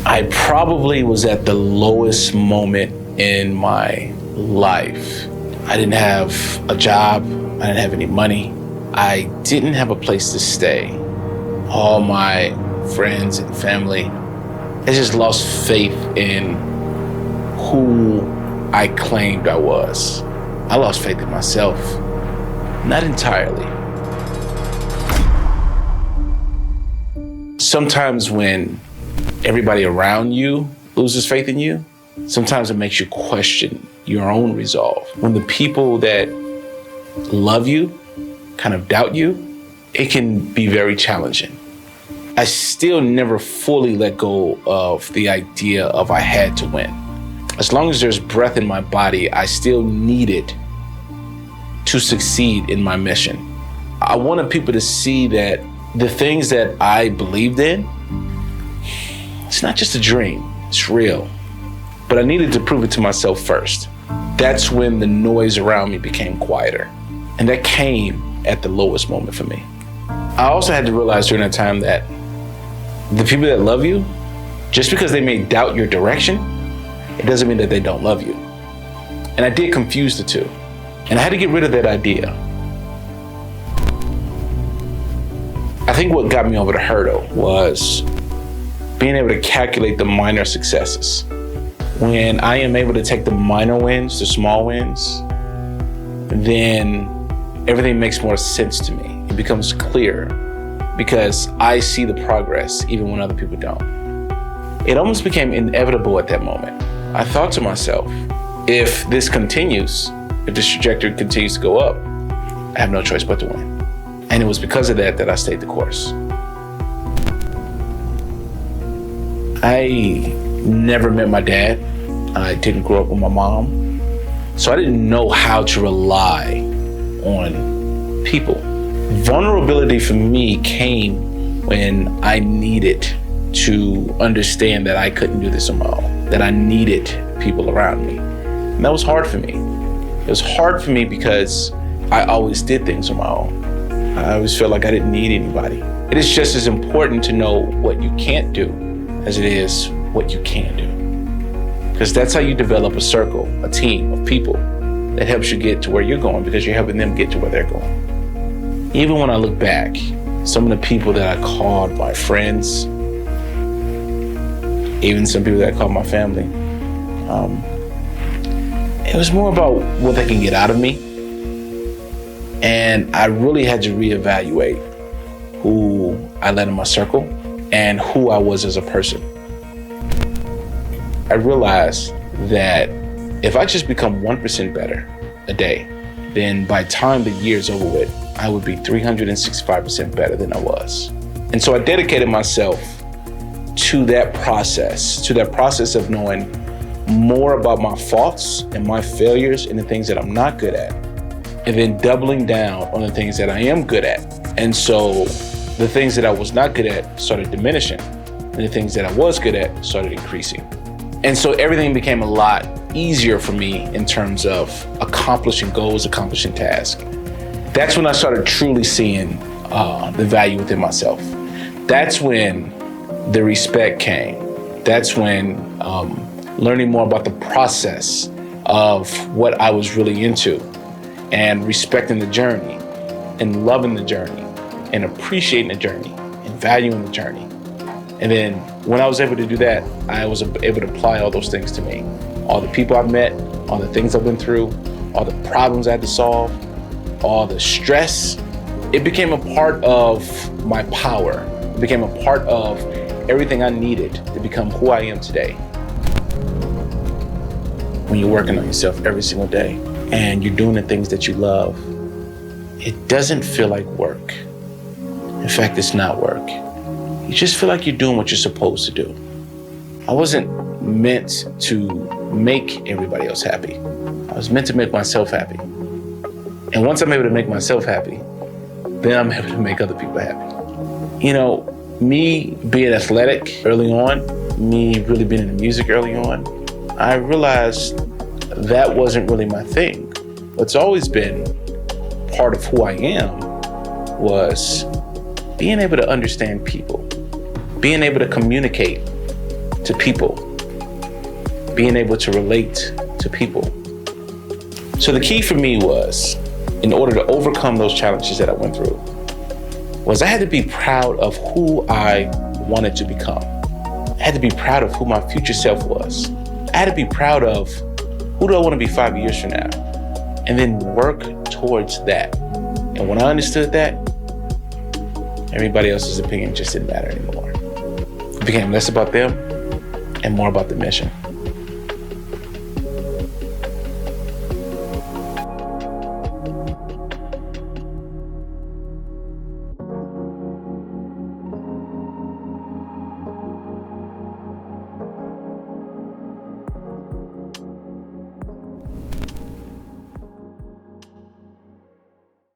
I probably was at the lowest moment in my life. I didn't have a job. I didn't have any money. I didn't have a place to stay. All my friends and family, I just lost faith in who I claimed I was. I lost faith in myself. Not entirely. Sometimes when everybody around you loses faith in you, sometimes it makes you question your own resolve. When the people that love you kind of doubt you, it can be very challenging. I still never fully let go of the idea of I had to win. As long as there's breath in my body, I still needed to succeed in my mission. I wanted people to see that the things that I believed in, it's not just a dream, it's real. But I needed to prove it to myself first. That's when the noise around me became quieter. And that came at the lowest moment for me. I also had to realize during that time that the people that love you, just because they may doubt your direction, it doesn't mean that they don't love you. And I did confuse the two. And I had to get rid of that idea. I think what got me over the hurdle was being able to calculate the minor successes. When I am able to take the minor wins, the small wins, then everything makes more sense to me. It becomes clear because I see the progress even when other people don't. It almost became inevitable at that moment. I thought to myself, if this continues, if this trajectory continues to go up, I have no choice but to win. And it was because of that I stayed the course. I never met my dad. I didn't grow up with my mom. So I didn't know how to rely on people. Vulnerability for me came when I needed to understand that I couldn't do this on my own, that I needed people around me. And that was hard for me. It was hard for me because I always did things on my own. I always felt like I didn't need anybody. It is just as important to know what you can't do as it is what you can do. Because that's how you develop a circle, a team of people that helps you get to where you're going because you're helping them get to where they're going. Even when I look back, some of the people that I called my friends, even some people that I called my family, it was more about what they can get out of me. And I really had to reevaluate who I let in my circle and who I was as a person. I realized that if I just become 1% better a day, then by the time the year's over with, I would be 365% better than I was. And so I dedicated myself to that process of knowing more about my faults and my failures and the things that I'm not good at, and then doubling down on the things that I am good at. And so the things that I was not good at started diminishing, and the things that I was good at started increasing. And so everything became a lot easier for me in terms of accomplishing goals, accomplishing tasks. That's when I started truly seeing the value within myself. That's when the respect came. That's when learning more about the process of what I was really into and respecting the journey and loving the journey and appreciating the journey and valuing the journey. And then when I was able to do that, I was able to apply all those things to me. All the people I've met, all the things I've been through, all the problems I had to solve, all the stress, it became a part of my power. It became a part of everything I needed to become who I am today. When you're working on yourself every single day and you're doing the things that you love, it doesn't feel like work. In fact, it's not work. You just feel like you're doing what you're supposed to do. I wasn't meant to make everybody else happy. I was meant to make myself happy. And once I'm able to make myself happy, then I'm able to make other people happy. You know, me being athletic early on, me really being in the music early on, I realized that wasn't really my thing. What's always been part of who I am was being able to understand people, being able to communicate to people, being able to relate to people. So the key for me was, in order to overcome those challenges that I went through, was I had to be proud of who I wanted to become. I had to be proud of who my future self was. I had to be proud of who do I want to be 5 years from now, and then work towards that. And when I understood that, everybody else's opinion just didn't matter anymore. It became less about them and more about the mission.